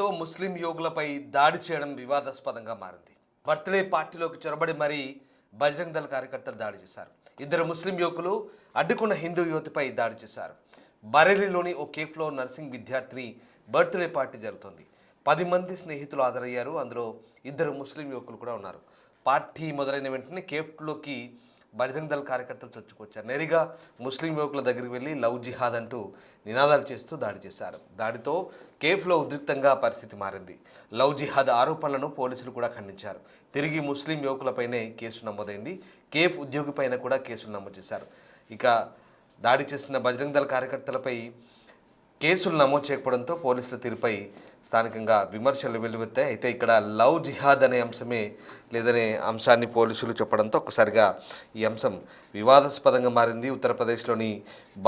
దాడితో ముస్లిం యువకులపై దాడి చేయడం వివాదాస్పదంగా మారింది. బర్త్డే పార్టీలోకి చొరబడి మరీ బజరంగ్ దళ్ కార్యకర్తలు దాడి చేశారు. ఇద్దరు ముస్లిం యువకులు అడ్డుకున్న హిందూ యువతిపై దాడి చేశారు. బరేలీలోని ఓ కేఫ్లో నర్సింగ్ విద్యార్థిని బర్త్డే పార్టీ జరుగుతోంది. 10 మంది స్నేహితులు హాజరయ్యారు. అందులో ఇద్దరు ముస్లిం యువకులు కూడా ఉన్నారు. పార్టీ మొదలైన వెంటనే కేఫ్లోకి బజరంగ్ దళ్ కార్యకర్తలు చొచ్చుకొచ్చారు. నేరుగా ముస్లిం యువకుల దగ్గరికి వెళ్ళి లవ్ జిహాద్ అంటూ నినాదాలు చేస్తూ దాడి చేశారు. దాడితో కేఫ్లో ఉద్రిక్తంగా పరిస్థితి మారింది. లవ్ జిహాద్ ఆరోపణలను పోలీసులు కూడా ఖండించారు. తిరిగి ముస్లిం యువకులపైనే కేసు నమోదైంది. కేఫ్ ఉద్యోగిపైన కూడా కేసులు నమోదు చేశారు. ఇక దాడి చేసిన బజరంగ్ దళ్ కార్యకర్తలపై కేసులు నమోదు చేయకపోవడంతో పోలీసుల తీరుపై స్థానికంగా విమర్శలు వెల్లువెత్తాయి. అయితే ఇక్కడ లవ్ జిహాద్ అనే అంశమే లేదనే అంశాన్ని పోలీసులు చెప్పడంతో ఒక్కసారిగా ఈ అంశం వివాదాస్పదంగా మారింది. ఉత్తరప్రదేశ్లోని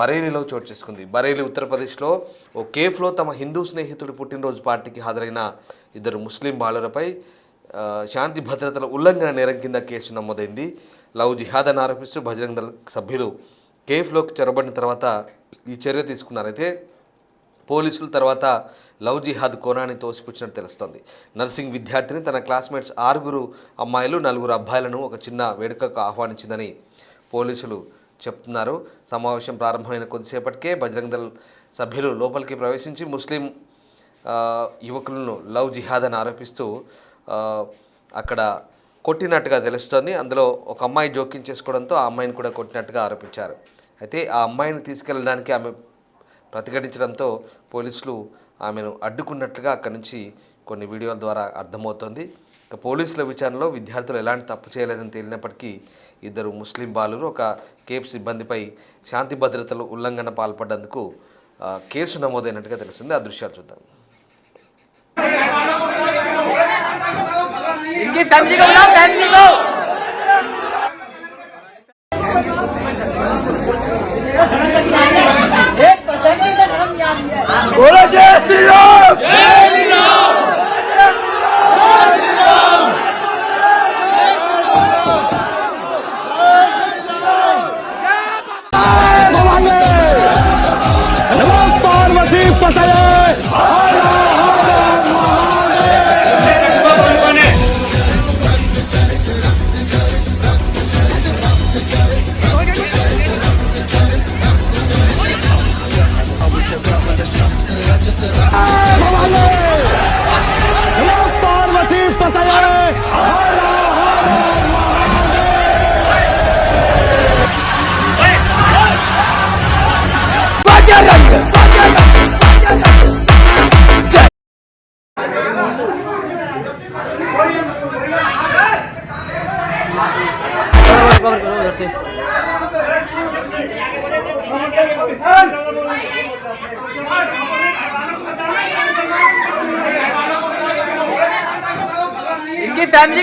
బరేలీలో చోటు చేసుకుంది. బరేలీ ఉత్తరప్రదేశ్లో ఓ కేఫ్లో తమ హిందూ స్నేహితుడి పుట్టినరోజు పార్టీకి హాజరైన ఇద్దరు ముస్లిం బాలురపై శాంతి భద్రతల ఉల్లంఘన నేరం కింద కేసు నమోదైంది. లవ్ జిహాద్ అని ఆరోపిస్తూ బజరంగ్ దళ్ సభ్యులు కేఫ్లోకి చొరబడిన తర్వాత ఈ చర్య తీసుకున్నారు. అయితే పోలీసులు తర్వాత లవ్ జిహాద్ కోణాన్ని తోసిపుచ్చినట్టు తెలుస్తోంది. నర్సింగ్ విద్యార్థిని తన క్లాస్మేట్స్ 6 అమ్మాయిలు 4 అబ్బాయిలను ఒక చిన్న వేడుకకు ఆహ్వానించిందని పోలీసులు చెప్తున్నారు. సమావేశం ప్రారంభమైన కొద్దిసేపటికే బజరంగ్ దళ్ సభ్యులు లోపలికి ప్రవేశించి ముస్లిం యువకులను లవ్ జిహాద్ అని ఆరోపిస్తూ అక్కడ కొట్టినట్టుగా తెలుస్తోంది. అందులో ఒక అమ్మాయి జోక్యం చేసుకోవడంతో ఆ అమ్మాయిని కూడా కొట్టినట్టుగా ఆరోపించారు. అయితే ఆ అమ్మాయిని తీసుకెళ్ళడానికి ఆమె ప్రతిఘటించడంతో పోలీసులు ఆమెను అడ్డుకున్నట్లుగా అక్కడి నుంచి కొన్ని వీడియోల ద్వారా అర్థమవుతోంది. ఇక పోలీసుల విచారణలో విద్యార్థులు ఎలాంటి తప్పు చేయలేదని తేలినప్పటికీ ఇద్దరు ముస్లిం బాలురు ఒక కేఫ్ సిబ్బందిపై శాంతి భద్రతలు ఉల్లంఘన పాల్పడ్డందుకు కేసు నమోదైనట్టుగా తెలుస్తుంది. ఆ దృశ్యాలు చూద్దాం. इनकी फैमिली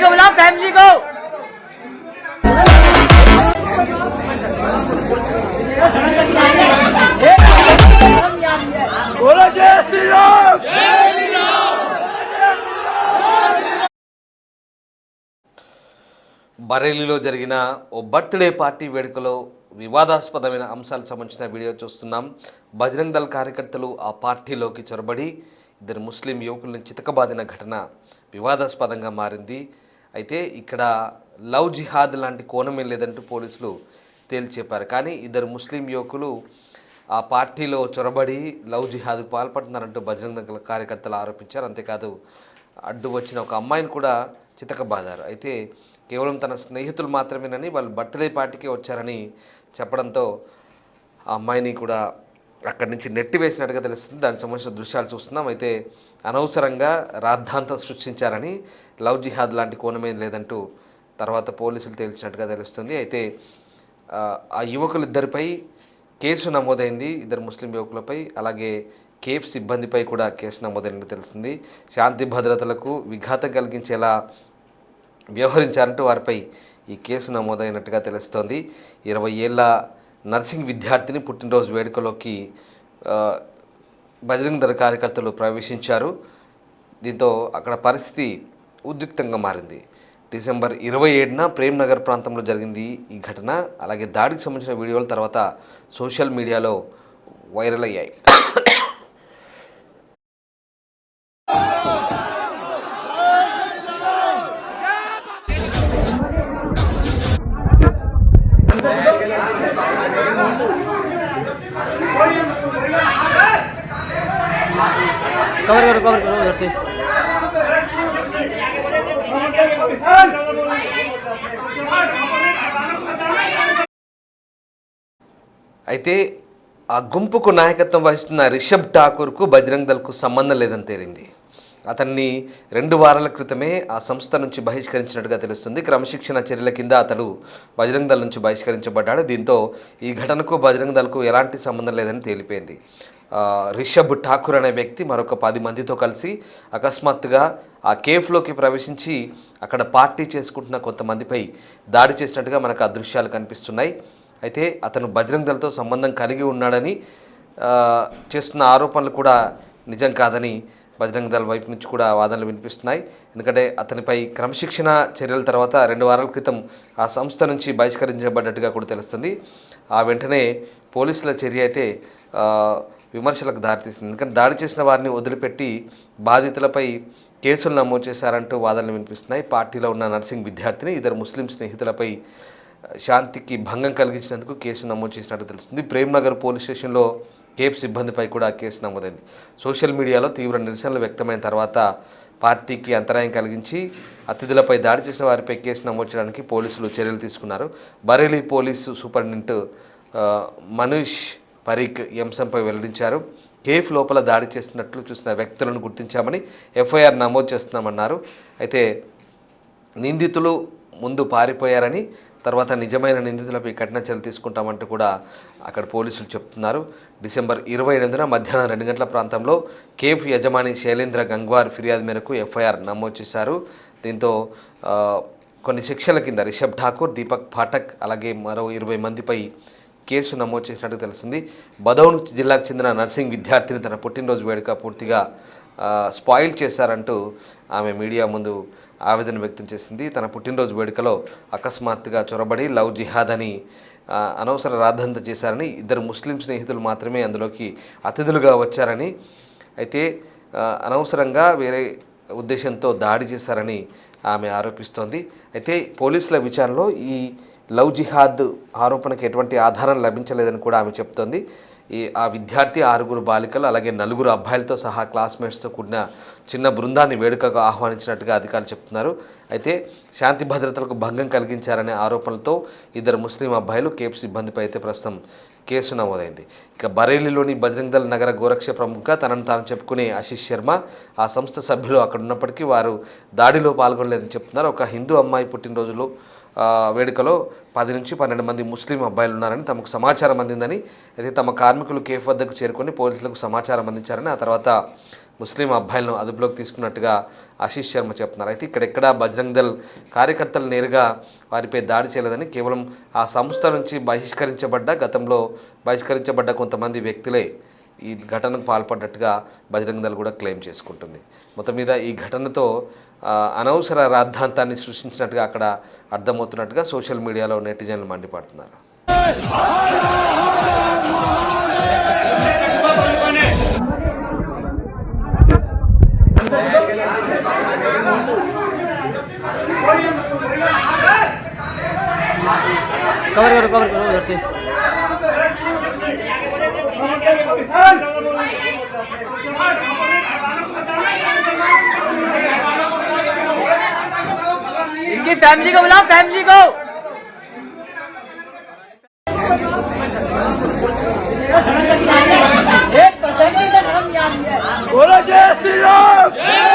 को बुलाओ, फैमिली को। बोलो जय श्री राम। బరేలీలో జరిగిన ఓ బర్త్డే పార్టీ వేడుకలో వివాదాస్పదమైన అంశాలకు సంబంధించిన వీడియో చూస్తున్నాం. బజరంగ్ దళ్ కార్యకర్తలు ఆ పార్టీలోకి చొరబడి ఇద్దరు ముస్లిం యువకులను చితకబాదిన ఘటన వివాదాస్పదంగా మారింది. అయితే ఇక్కడ లవ్ జిహాద్ లాంటి కోణమే లేదంటూ పోలీసులు తేల్చి చెప్పారు. కానీ ఇద్దరు ముస్లిం యువకులు ఆ పార్టీలో చొరబడి లవ్ జిహాద్కు పాల్పడుతున్నారంటూ బజరంగ్ దళ్ కార్యకర్తలు ఆరోపించారు. అంతేకాదు అడ్డు వచ్చిన ఒక అమ్మాయిని కూడా చితకబాదారు. అయితే కేవలం తన స్నేహితులు మాత్రమేనని వాళ్ళు బర్త్డే పార్టీకి వచ్చారని చెప్పడంతో ఆ అమ్మాయిని కూడా అక్కడి నుంచి నెట్టివేసినట్టుగా తెలుస్తుంది. దానికి సంబంధించిన దృశ్యాలు చూస్తున్నాం. అయితే అనవసరంగా రాద్ధాంతం సృష్టించారని లవ్ జిహాద్ లాంటి కోణమేం లేదంటూ తర్వాత పోలీసులు తేల్చినట్టుగా తెలుస్తుంది. అయితే ఆ యువకులిద్దరిపై కేసు నమోదైంది. ఇద్దరు ముస్లిం యువకులపై అలాగే కేఫ్ సిబ్బందిపై కూడా కేసు నమోదైనట్టు తెలుస్తుంది. శాంతి భద్రతలకు విఘాతం కలిగించేలా వ్యవహరించారంటూ వారిపై ఈ కేసు నమోదైనట్టుగా తెలుస్తోంది. 20 ఏళ్ల నర్సింగ్ విద్యార్థిని పుట్టినరోజు వేడుకలోకి బజరంగ్ దళ్ కార్యకర్తలు ప్రవేశించారు. దీంతో అక్కడ పరిస్థితి ఉద్రిక్తంగా మారింది. డిసెంబర్ 27న ప్రేమ్ నగర్ ప్రాంతంలో జరిగింది ఈ ఘటన. అలాగే దాడికి సంబంధించిన వీడియోల తర్వాత సోషల్ మీడియాలో వైరల్ అయ్యాయి. कवर करो उधर से। అయితే ఆ గుంపుకు నాయకత్వం వహిస్తున్న రిషబ్ ఠాకూర్కు బజరంగ్ దళ్కు సంబంధం లేదని తేలింది. అతన్ని 2 వారాల క్రితమే ఆ సంస్థ నుంచి బహిష్కరించినట్టుగా తెలుస్తుంది. క్రమశిక్షణ చర్యల కింద అతడు బజరంగ్ దళ్ నుంచి బహిష్కరించబడ్డాడు. దీంతో ఈ ఘటనకు బజరంగ్ దళ్కు ఎలాంటి సంబంధం లేదని తేలిపోయింది. రిషబ్ ఠాకూర్ అనే వ్యక్తి మరొక 10 మందితో కలిసి అకస్మాత్తుగా ఆ కేఫ్లోకి ప్రవేశించి అక్కడ పార్టీ చేసుకుంటున్న కొంతమందిపై దాడి చేసినట్టుగా మనకు ఆ దృశ్యాలు కనిపిస్తున్నాయి. అయితే అతను బజరంగ్ దళ్తో సంబంధం కలిగి ఉన్నాడని చేస్తున్న ఆరోపణలు కూడా నిజం కాదని బజరంగ్ దళ్ వైపు నుంచి కూడా వాదనలు వినిపిస్తున్నాయి. ఎందుకంటే అతనిపై క్రమశిక్షణ చర్యల తర్వాత 2 వారాల క్రితం ఆ సంస్థ నుంచి బహిష్కరించబడ్డట్టుగా కూడా తెలుస్తుంది. ఆ వెంటనే పోలీసుల చర్య అయితే విమర్శలకు దారితీసింది. ఎందుకంటే దాడి చేసిన వారిని వదిలిపెట్టి బాధితులపై కేసులు నమోదు చేశారంటూ వాదనలు వినిపిస్తున్నాయి. పార్టీలో ఉన్న నర్సింగ్ విద్యార్థిని 2 ముస్లిం స్నేహితులపై శాంతికి భంగం కలిగించినందుకు కేసు నమోదు చేసినట్టు తెలుస్తుంది. ప్రేమ్నగర్ పోలీస్ స్టేషన్లో కేఫ్ సిబ్బందిపై కూడా కేసు నమోదైంది. సోషల్ మీడియాలో తీవ్ర నిరసనలు వ్యక్తమైన తర్వాత పార్టీకి అంతరాయం కలిగించి అతిథులపై దాడి చేసిన వారిపై కేసు నమోదు చేయడానికి పోలీసులు చర్యలు తీసుకున్నారు. బరేలీ పోలీసు సూపరింటెండెంట్ మనీష్ పరీక్ ఈ అంశంపై వెల్లడించారు. కేఫ్ లోపల దాడి చేస్తున్నట్లు చూసిన వ్యక్తులను గుర్తించామని ఎఫ్ఐఆర్ నమోదు చేస్తున్నామన్నారు. అయితే నిందితులు ముందు పారిపోయారని తర్వాత నిజమైన నిందితులపై కఠిన చర్యలు తీసుకుంటామంటూ కూడా అక్కడ పోలీసులు చెప్తున్నారు. డిసెంబర్ 28న మధ్యాహ్నం 2 గంటల ప్రాంతంలో కేఫ్ యజమాని శైలేంద్ర గంగ్వార్ ఫిర్యాదు మేరకు ఎఫ్ఐఆర్ నమోదు చేశారు. దీంతో కొన్ని సెక్షన్ల కింద రిషబ్ ఠాకూర్, దీపక్ పాఠక్ అలాగే మరో 20 మందిపై కేసు నమోదు చేసినట్టు తెలుస్తుంది. బదౌన్ జిల్లాకు చెందిన నర్సింగ్ విద్యార్థిని తన పుట్టినరోజు వేడుక పూర్తిగా స్పాయిల్ చేశారంటూ ఆమె మీడియా ముందు ఆవేదన వ్యక్తం చేసింది. తన పుట్టినరోజు వేడుకలో అకస్మాత్తుగా చొరబడి లవ్ జిహాద్ అని అనవసర రాద్ధాంత చేశారని, 2 ముస్లిం స్నేహితులు మాత్రమే అందులోకి అతిథులుగా వచ్చారని, అయితే అనవసరంగా వేరే ఉద్దేశంతో దాడి చేశారని ఆమె ఆరోపిస్తోంది. అయితే పోలీసుల విచారణలో ఈ లవ్ జిహాద్ ఆరోపణకు ఎటువంటి ఆధారం లభించలేదని కూడా ఆమె చెప్తోంది. ఆ విద్యార్థి 6 బాలికలు అలాగే 4 అబ్బాయిలతో సహా క్లాస్మేట్స్తో కూడిన చిన్న బృందాన్ని వేడుకకు ఆహ్వానించినట్టుగా అధికారులు చెప్తున్నారు. అయితే శాంతి భద్రతలకు భంగం కలిగించారనే ఆరోపణలతో 2 ముస్లిం అబ్బాయిలు కేఫ్ సిబ్బందిపై అయితే ప్రస్తుతం కేసు నమోదైంది. ఇక బరేలీలోని బజరంగ్ దళ్ నగర గోరక్ష ప్రముఖ తనను తాను చెప్పుకునే ఆశీష్ శర్మ ఆ సంస్థ సభ్యులు అక్కడ ఉన్నప్పటికీ వారు దాడిలో పాల్గొనలేదని చెప్తున్నారు. ఒక హిందూ అమ్మాయి పుట్టినరోజులో వేడుకలో 10 నుంచి 12 మంది ముస్లిం అబ్బాయిలు ఉన్నారని తమకు సమాచారం అందిందని, అయితే తమ కార్మికులు కేఫ్ వద్దకు చేరుకొని పోలీసులకు సమాచారం అందించారని, ఆ తర్వాత ముస్లిం అబ్బాయిలను అదుపులోకి తీసుకున్నట్టుగా ఆశీష్ శర్మ చెప్తున్నారు. అయితే ఇక్కడెక్కడ బజరంగ్ దళ్ కార్యకర్తలు నేరుగా వారిపై దాడి చేయలేదని, కేవలం ఆ సంస్థ నుంచి గతంలో బహిష్కరించబడ్డ కొంతమంది వ్యక్తులే ఈ ఘటనకు పాల్పడ్డట్టుగా బజరంగ్ దళ్ కూడా క్లెయిమ్ చేసుకుంటుంది. మొత్తం మీద ఈ ఘటనతో అనవసర రాద్ధాంతాన్ని సృష్టించినట్టుగా అక్కడ అర్థమవుతున్నట్టుగా సోషల్ మీడియాలో నెటిజన్లు మండిపడుతున్నారు. कवर करो उधर से। इनकी फैमिली को बुलाओ, फैमिली को। बोलो जय श्री राम।